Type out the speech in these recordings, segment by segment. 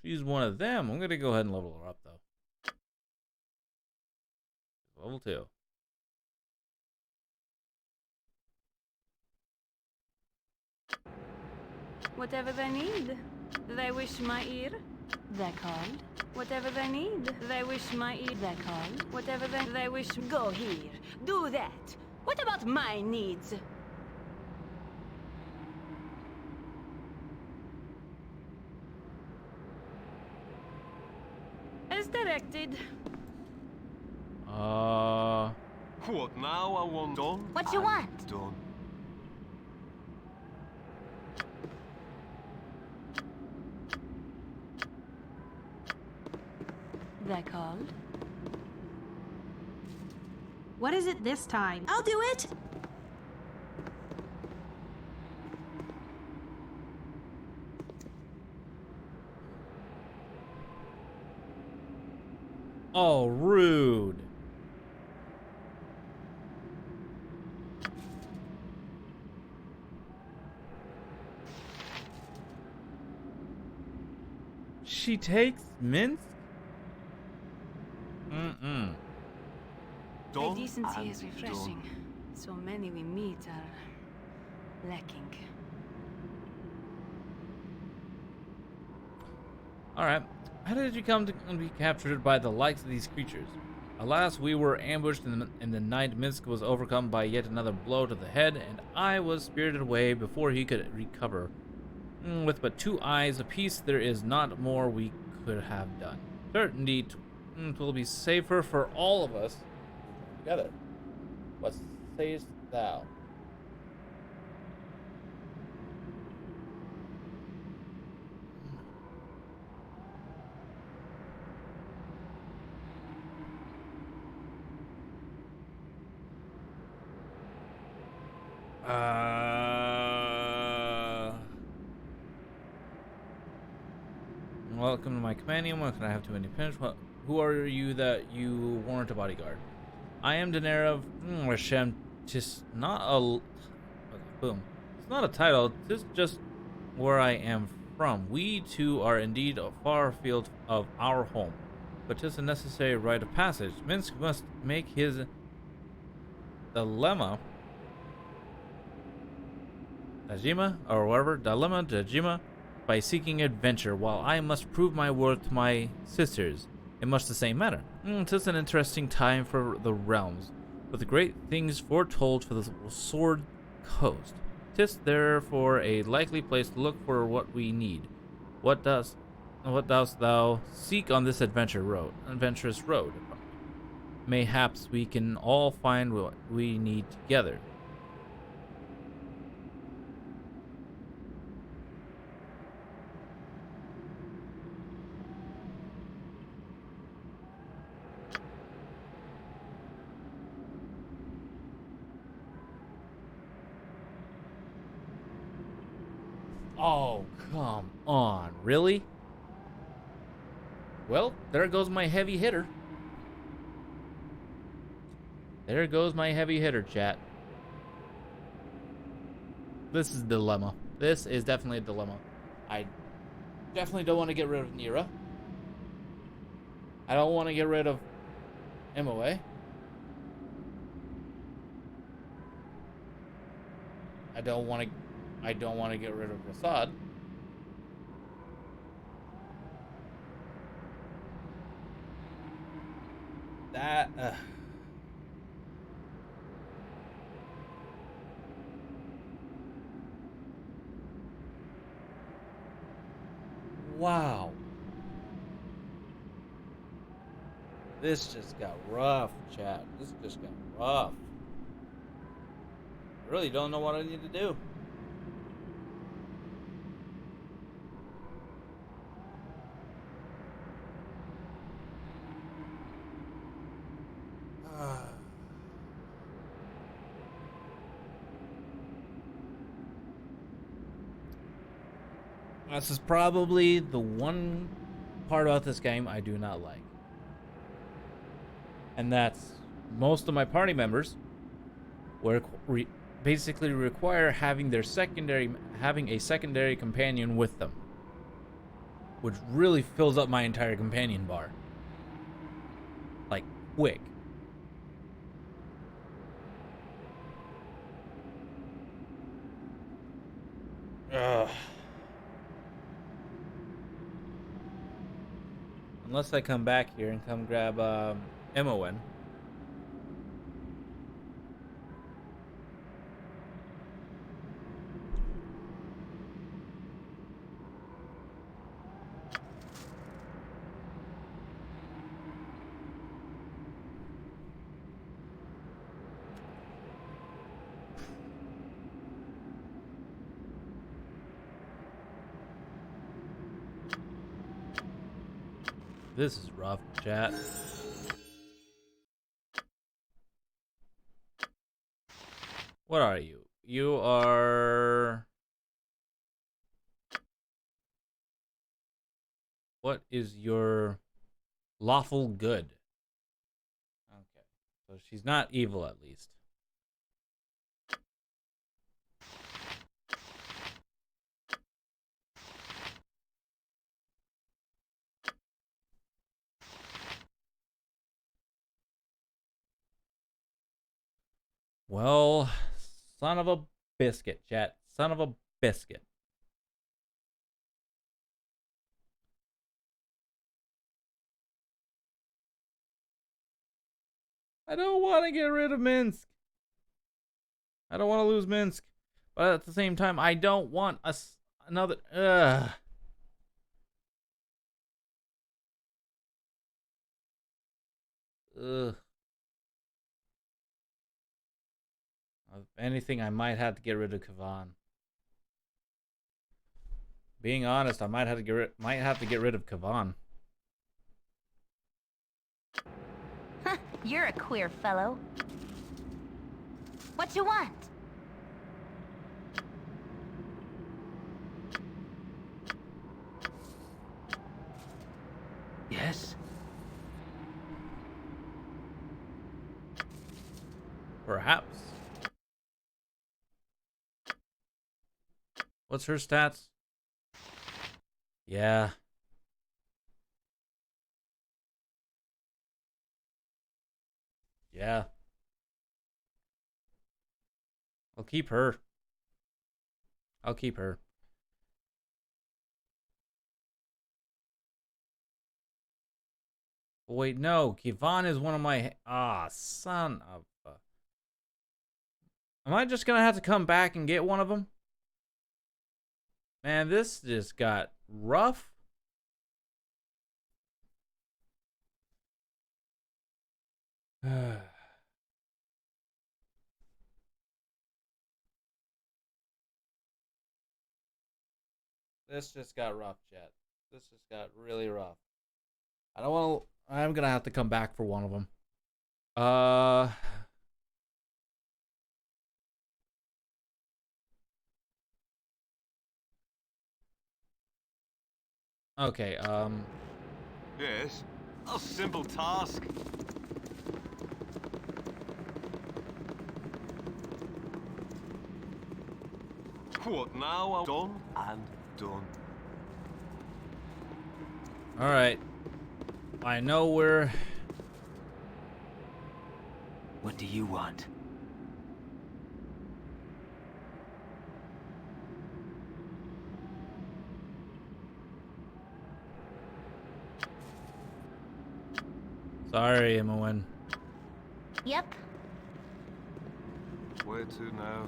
She's one of them. I'm gonna go ahead and level her up though. Level 2. Whatever they need, they wish my ear. They're called. Whatever they need, they wish my ear. They're called. Whatever they wish. Go here. Do that. What about my needs? As directed. What now? I want done. What you want? Done. They're called. What is it this time? I'll do it. Oh, rude. She takes Minsk? Mm-mm. The Done decency and is refreshing. done. So many we meet are lacking. Alright. How did you come to be captured by the likes of these creatures? Alas, we were ambushed in the night. Minsk was overcome by yet another blow to the head, and I was spirited away before he could recover. With but 2 eyes apiece, there is not more we could have done. Certainly, 'twill be safer for all of us together. What sayest thou? Welcome to my companion. What can I have to independence? Who are you that you warrant a bodyguard? I am Daenerys of Hashem. Tis not a boom. It's not a title. It's just where I am from. We two are indeed far afield of our home, but 'tis a necessary rite of passage. Minsk must make his dilemma. Dajima, or whatever, dilemma, Dajima, by seeking adventure, while I must prove my worth to my sisters in much the same manner. 'Tis an interesting time for the realms, with great things foretold for the Sword Coast. 'Tis therefore a likely place to look for what we need. What dost thou seek on this adventurous road? Mayhaps we can all find what we need together. Oh, come on. Really? Well, there goes my heavy hitter. There goes my heavy hitter, chat. This is a dilemma. This is definitely a dilemma. I definitely don't want to get rid of Nira. I don't want to get rid of MOA. I don't want to get rid of Rasad. That wow. This just got rough, chat. This just got rough. I really don't know what I need to do. This is probably the one part about this game I do not like. And that's most of my party members basically require having a secondary companion with them. which really fills up my entire companion bar. Like, quick. Ugh. Unless I come back here and come grab Emmowen. This is rough, chat. What are you? You are... What is your lawful good? Okay. So she's not evil, at least. Well, son of a biscuit, chat. Son of a biscuit. I don't want to get rid of Minsk. I don't want to lose Minsk. But at the same time, I don't want another... Ugh. Ugh. If anything, I might have to get rid of Kavan. Being honest, I might have to get rid of Kavan. Huh, you're a queer fellow. What you want? Yes? Perhaps. What's her stats? Yeah. Yeah. I'll keep her. I'll keep her. Wait, no. Kivan is one of my... son of a... Am I just gonna have to come back and get one of them? Man, this just got rough. This just got rough, chat. This just got really rough. I don't want to... I'm gonna have to come back for one of them. Okay, Yes? A simple task. What now? Done and done. alright. I know we're... What do you want? Sorry, Emmowen. Yep. Where to now?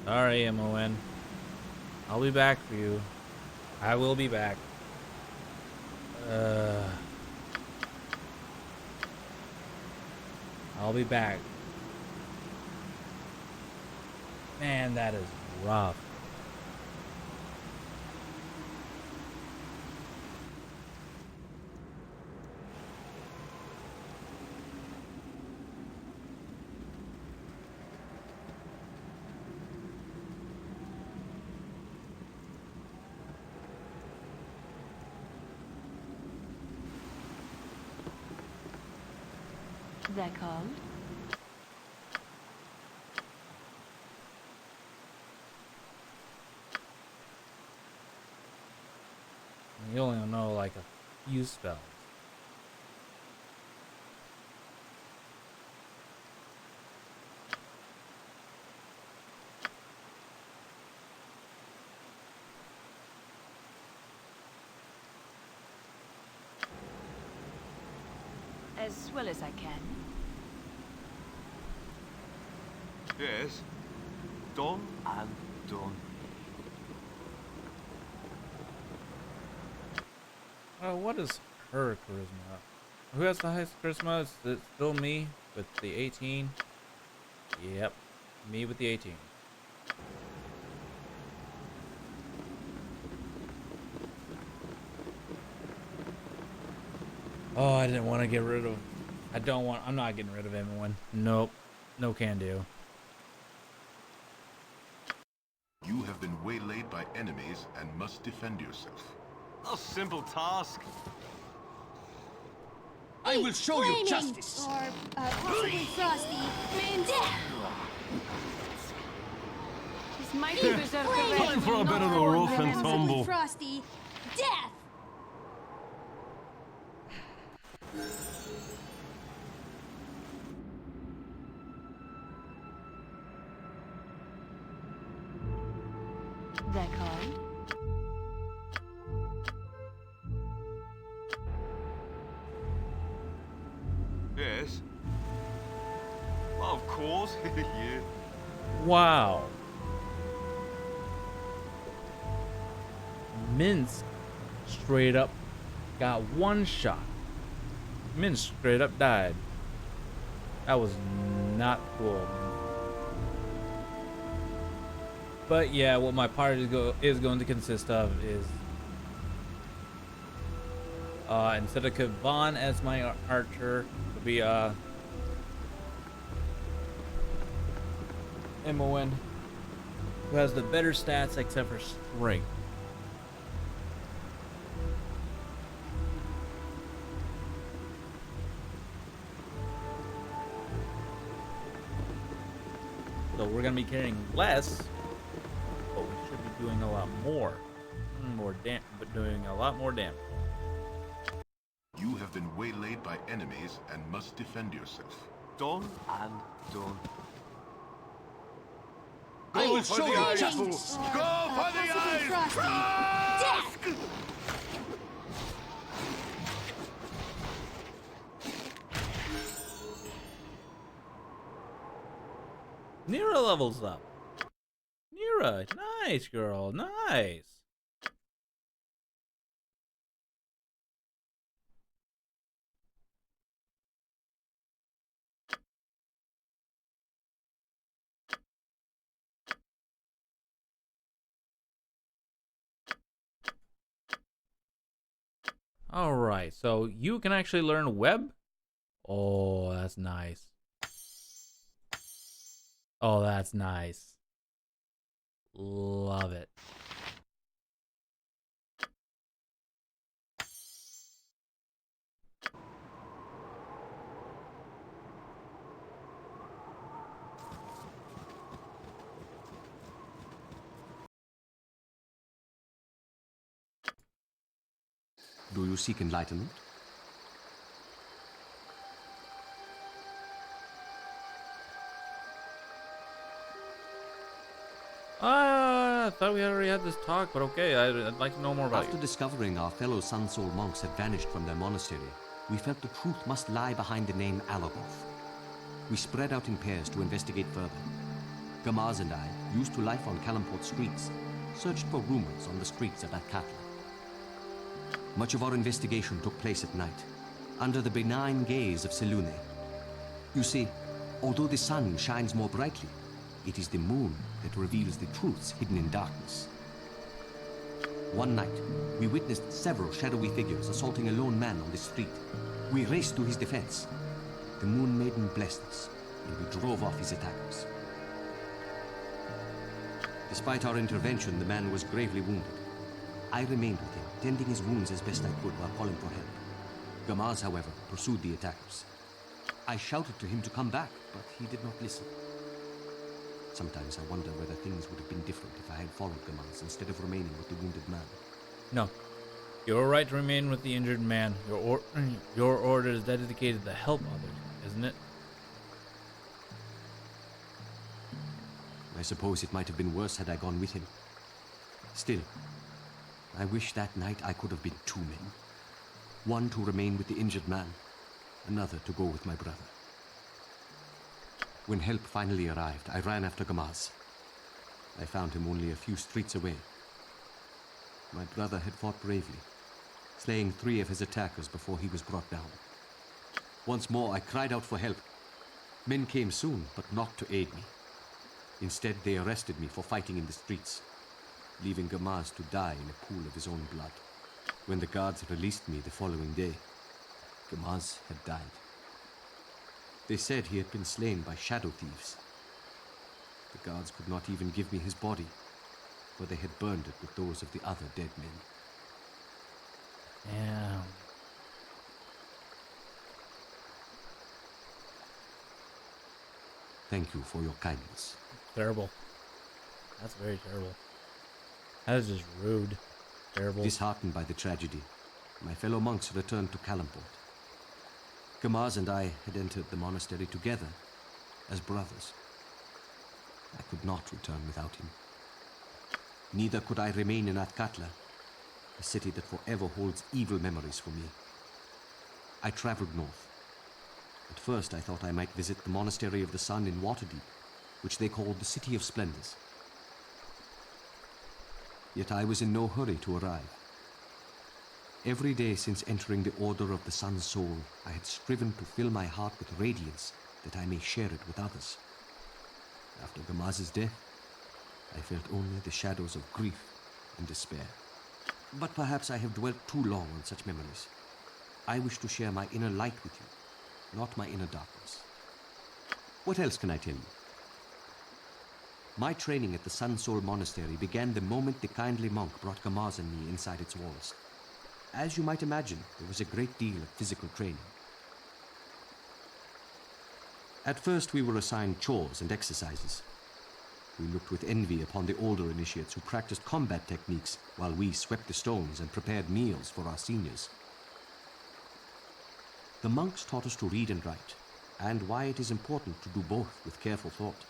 Sorry, Emmowen. I'll be back for you. I will be back. I'll be back. Man, that is rough. They're called. You only know like a few spells. As well as I can. Yes. Done and done. What is her charisma? Who has the highest charisma? Is it still me with the 18? Yep, me with the 18. Oh, I didn't want to get rid of... I'm not getting rid of everyone. Nope. No can do. You have been waylaid by enemies and must defend yourself. A simple task. I will show you Flaming, justice. or possibly frosty, and death. This mighty berserker Flaming, Time for a bit of the or rough and possibly tumble. frosty, death. They're called. Yes. Well, of course. Yeah. Wow. Minsk straight up got one shot. Minsk straight up died. That was not cool. But yeah, what my party is going to consist of is instead of Kavan as my archer, it'll be Imoen, who has the better stats except for strength. So we're gonna be carrying less, but we should be doing a lot more. But doing a lot more damage. You have been waylaid by enemies and must defend yourself. Done and done. I will show you eyes, justice. fool. Go for the Possibly eyes! frosty, death. Nira levels up. Nira, nice girl, nice. All right, so you can actually learn web. Oh, that's nice. Oh, that's nice. Love it. Do you seek enlightenment? I thought we already had this talk, but okay, I'd like to know more about After you. discovering our fellow Sun Soul monks had vanished from their monastery, we felt the truth must lie behind the name Alagoth. We spread out in pairs to investigate further. Gamaz and I, used to life on Kalamport streets, searched for rumors on the streets of Atkatla. Much of our investigation took place at night, under the benign gaze of Selune. You see, although the sun shines more brightly, it is the moon that reveals the truths hidden in darkness. One night, we witnessed several shadowy figures assaulting a lone man on the street. We raced to his defense. The Moon Maiden blessed us, and we drove off his attackers. Despite our intervention, the man was gravely wounded. I remained with him, tending his wounds as best I could while calling for help. Gamaz, however, pursued the attackers. I shouted to him to come back, but he did not listen. Sometimes I wonder whether things would have been different if I had followed Gamaz instead of remaining with the wounded man. No. You're right to remain with the injured man. Your order is dedicated to help others, isn't it? I suppose it might have been worse had I gone with him. Still, I wish that night I could have been two men. One to remain with the injured man, another to go with my brother. When help finally arrived, I ran after Gamaz. I found him only a few streets away. My brother had fought bravely, slaying 3 of his attackers before he was brought down. Once more, I cried out for help. Men came soon, but not to aid me. Instead, they arrested me for fighting in the streets, leaving Gamaz to die in a pool of his own blood. When the guards released me the following day, Gamaz had died. They said he had been slain by shadow thieves. The guards could not even give me his body, for they had burned it with those of the other dead men. Damn. Thank you for your kindness. Terrible. That's very terrible. That is just rude. Terrible. Disheartened by the tragedy, my fellow monks returned to Kalamport. Gamaz and I had entered the monastery together as brothers. I could not return without him. Neither could I remain in Athkatla, a city that forever holds evil memories for me. I traveled north. At first I thought I might visit the Monastery of the Sun in Waterdeep, which they called the City of Splendors. Yet I was in no hurry to arrive. Every day since entering the Order of the Sun Soul, I had striven to fill my heart with radiance that I may share it with others. After Gamaz's death, I felt only the shadows of grief and despair. But perhaps I have dwelt too long on such memories. I wish to share my inner light with you, not my inner darkness. What else can I tell you? My training at the Sun Soul Monastery began the moment the kindly monk brought Gamaz and me inside its walls. As you might imagine, there was a great deal of physical training. At first we were assigned chores and exercises. We looked with envy upon the older initiates who practiced combat techniques while we swept the stones and prepared meals for our seniors. The monks taught us to read and write, and why it is important to do both with careful thought.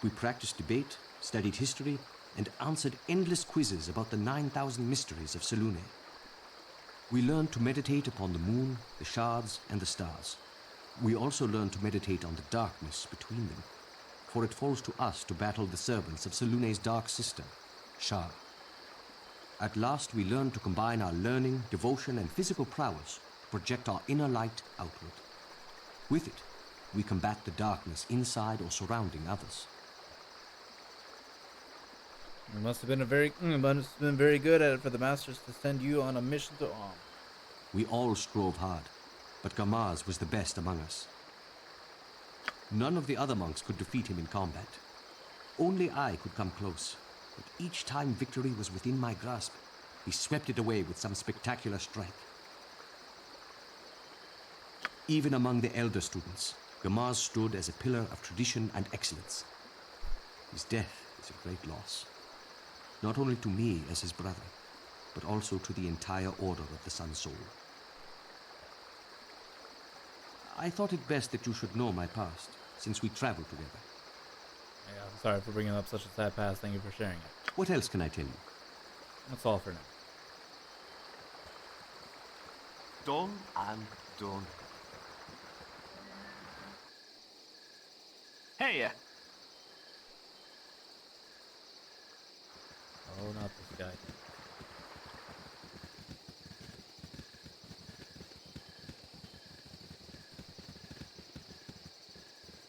We practiced debate, studied history, and answered endless quizzes about the 9,000 mysteries of Selûne. We learned to meditate upon the moon, the shards, and the stars. We also learned to meditate on the darkness between them, for it falls to us to battle the servants of Selûne's dark sister, Shar. At last we learned to combine our learning, devotion, and physical prowess to project our inner light outward. With it, we combat the darkness inside or surrounding others. You must have been very good at it for the masters to send you on a mission to Om. We all strove hard, but Gamaz was the best among us. None of the other monks could defeat him in combat. Only I could come close, but each time victory was within my grasp, he swept it away with some spectacular strike. Even among the elder students, Gamaz stood as a pillar of tradition and excellence. His death is a great loss, not only to me as his brother, but also to the entire Order of the Sun Soul. I thought it best that you should know my past, since we traveled together. Yeah, I'm sorry for bringing up such a sad past. Thank you for sharing it. What else can I tell you? That's all for now. Done and done. Hey, Oh, not this guy.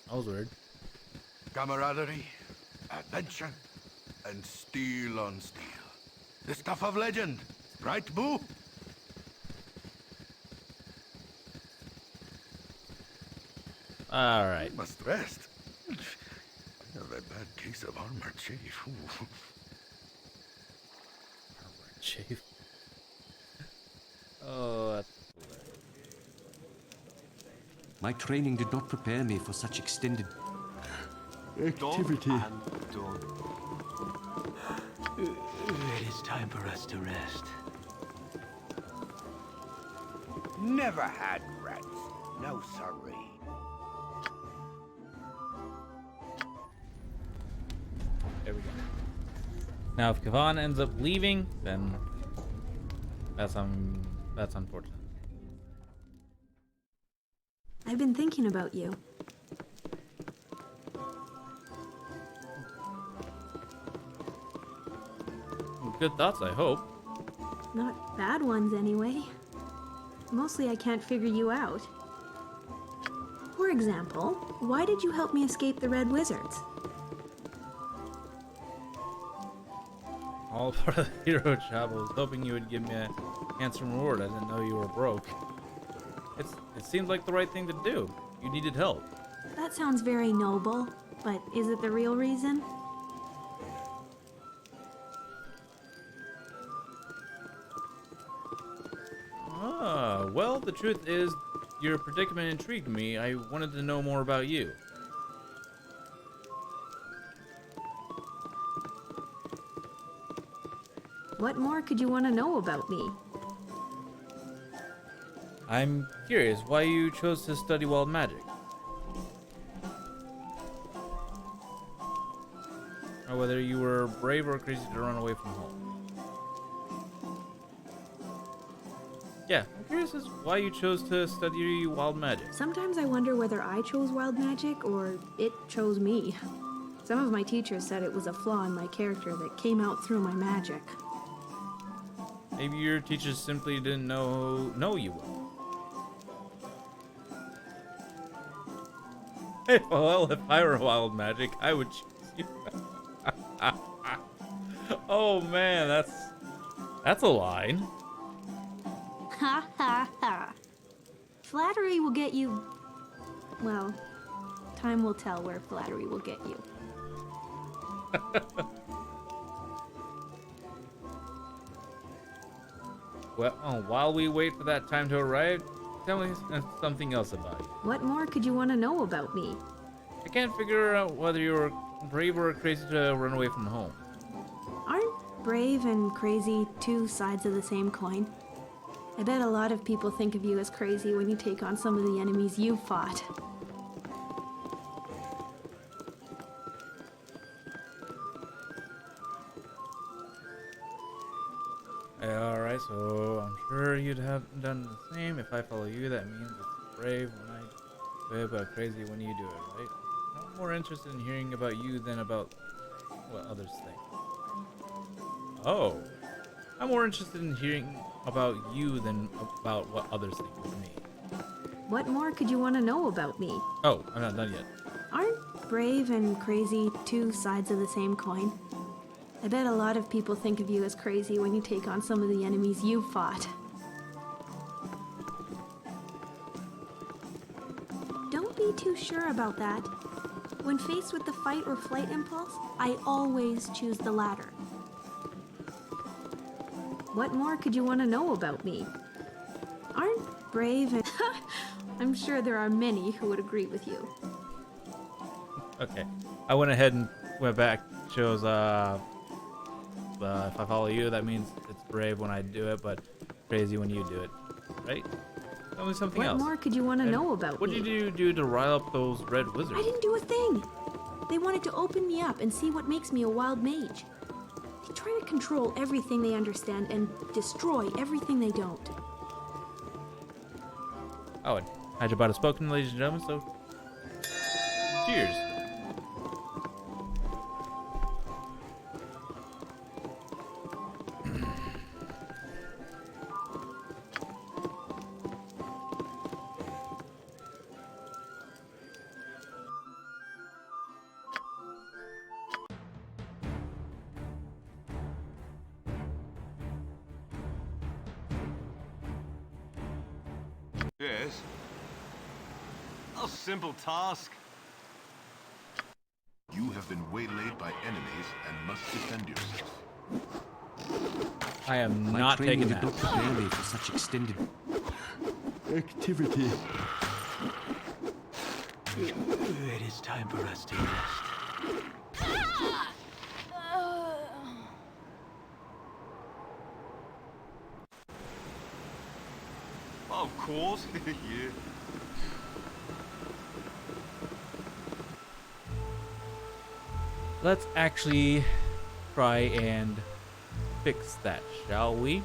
That was weird. Camaraderie, adventure, and steel on steel. The stuff of legend, right, Boo? All right. Must rest. I have a bad case of armor chafe. Ooh. Chief. Oh, that's hilarious. My training did not prepare me for such extended activity. Done and done. It is time for us to rest. Never had rats. No siree. There we go. Now, if Kavan ends up leaving, then that's unfortunate. I've been thinking about you. Good thoughts, I hope. Not bad ones, anyway. Mostly I can't figure you out. For example, why did you help me escape the Red Wizards? All part of the hero job. I was hoping you would give me a handsome reward. I didn't know you were broke. It seemed like the right thing to do. You needed help. That sounds very noble, but is it the real reason? Well, the truth is, your predicament intrigued me. I wanted to know more about you. What more could you want to know about me? I'm curious why you chose to study wild magic. Or whether you were brave or crazy to run away from home. Yeah, I'm curious as why you chose to study wild magic. Sometimes I wonder whether I chose wild magic or it chose me. Some of my teachers said it was a flaw in my character that came out through my magic. Maybe your teachers simply didn't know you well. Hey, well, if I were wild magic, I would choose you. Oh man, that's a line. Ha ha ha. Flattery will get you... Well, time will tell where flattery will get you. Well, while we wait for that time to arrive, tell me something else about you. What more could you want to know about me? I can't figure out whether you're brave or crazy to run away from home. Aren't brave and crazy two sides of the same coin? I bet a lot of people think of you as crazy when you take on some of the enemies you've fought. Alright, so I'm sure you'd have done the same. If I follow you, that means it's brave when I do it, but crazy when you do it, right? I'm more interested in hearing about you than about what others think. Oh. I'm more interested in hearing about you than about what others think of me. What more could you want to know about me? Oh, I'm not done yet. Aren't brave and crazy two sides of the same coin? I bet a lot of people think of you as crazy when you take on some of the enemies you've fought. Don't be too sure about that. When faced with the fight or flight impulse, I always choose the latter. What more could you want to know about me? Aren't brave and... I'm sure there are many who would agree with you. Okay. I went ahead and went back. Shows, if I follow you, that means it's brave when I do it, but crazy when you do it. Right? Tell me something else. What more could you want to know about me? What did you do to rile up those red wizards? I didn't do a thing. They wanted to open me up and see what makes me a wild mage. They try to control everything they understand and destroy everything they don't. Oh, and had you about spoken, ladies and gentlemen, so cheers. Yes. A simple task. You have been waylaid by enemies and must defend yourself. I am My not training taking did that. not prepare me for such extended activity. It is time for us to rest. Of course. Yeah. Let's actually try and fix that, shall we?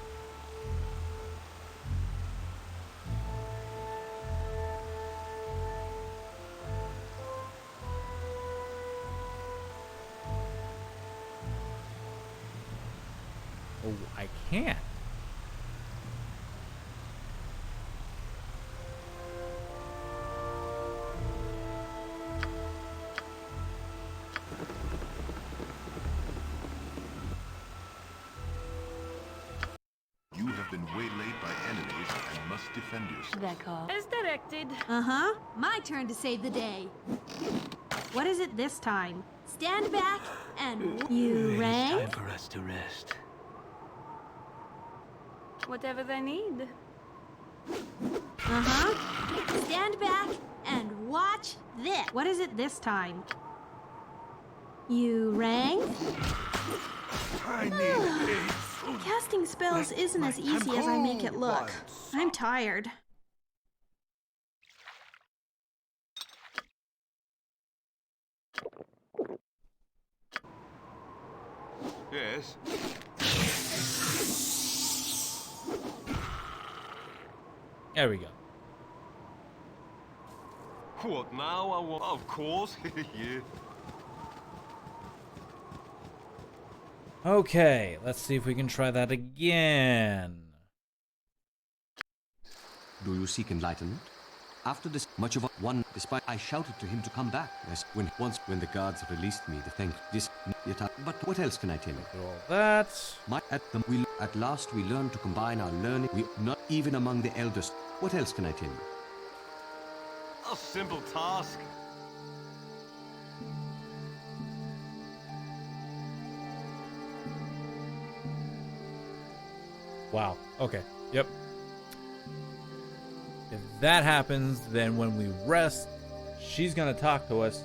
Oh, I can't. You have been waylaid by enemies and must defend yourself. Zercon. As directed. Uh-huh. My turn to save the day. What is it this time? Stand back and You It is rang? time for us to rest. Whatever they need. Uh-huh. stand back and watch this. What is it this time? You rang? I need aid. Casting spells isn't as easy as I make it look. I'm tired. Yes. There we go. What now? I want. Of course. Yeah. Okay, let's see if we can try that again. Do you seek enlightenment? After this much of a one, despite I shouted to him to come back. Yes, when the guards released me, the thing this yet. But what else can I tell you? Do all that. At last we learned to combine our learning. We not even among the eldest. What else can I tell you? A simple task. Wow. Okay. Yep. If that happens, then when we rest, she's gonna talk to us,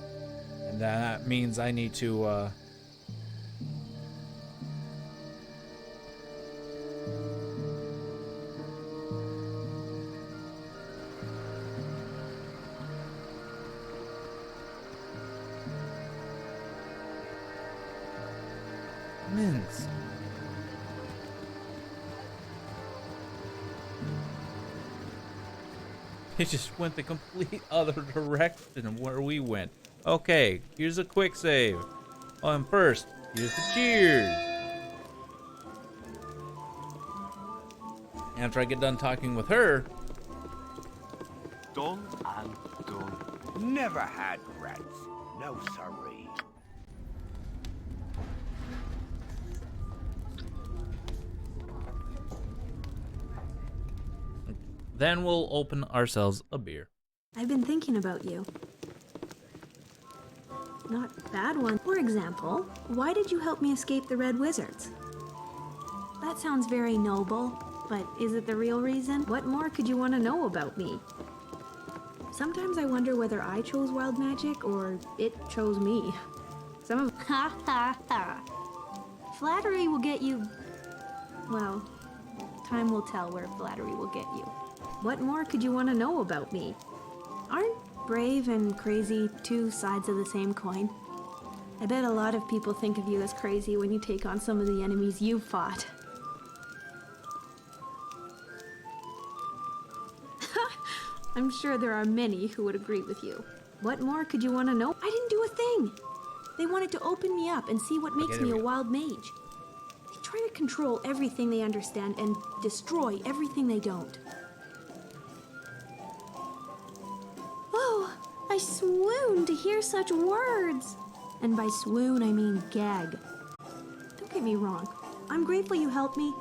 and that means I need to, Mince. It just went the complete other direction of where we went. Okay, here's a quick save. And first, here's the cheers. After I get done talking with her, Done and done. Never had rats. No sorry. then we'll open ourselves a beer. I've been thinking about you. Not bad one. For example, why did you help me escape the Red Wizards? That sounds very noble, but is it the real reason? What more could you want to know about me? Sometimes I wonder whether I chose wild magic or it chose me. Some of Ha ha ha. flattery will get you. Well, time will tell where flattery will get you. What more could you want to know about me? Aren't brave and crazy two sides of the same coin? I bet a lot of people think of you as crazy when you take on some of the enemies you've fought. I'm sure there are many who would agree with you. What more could you want to know? I didn't do a thing. They wanted to open me up and see what makes me a wild mage. They try to control everything they understand and destroy everything they don't. Oh, I swoon to hear such words. And by swoon, I mean gag. Don't get me wrong. I'm grateful you helped me,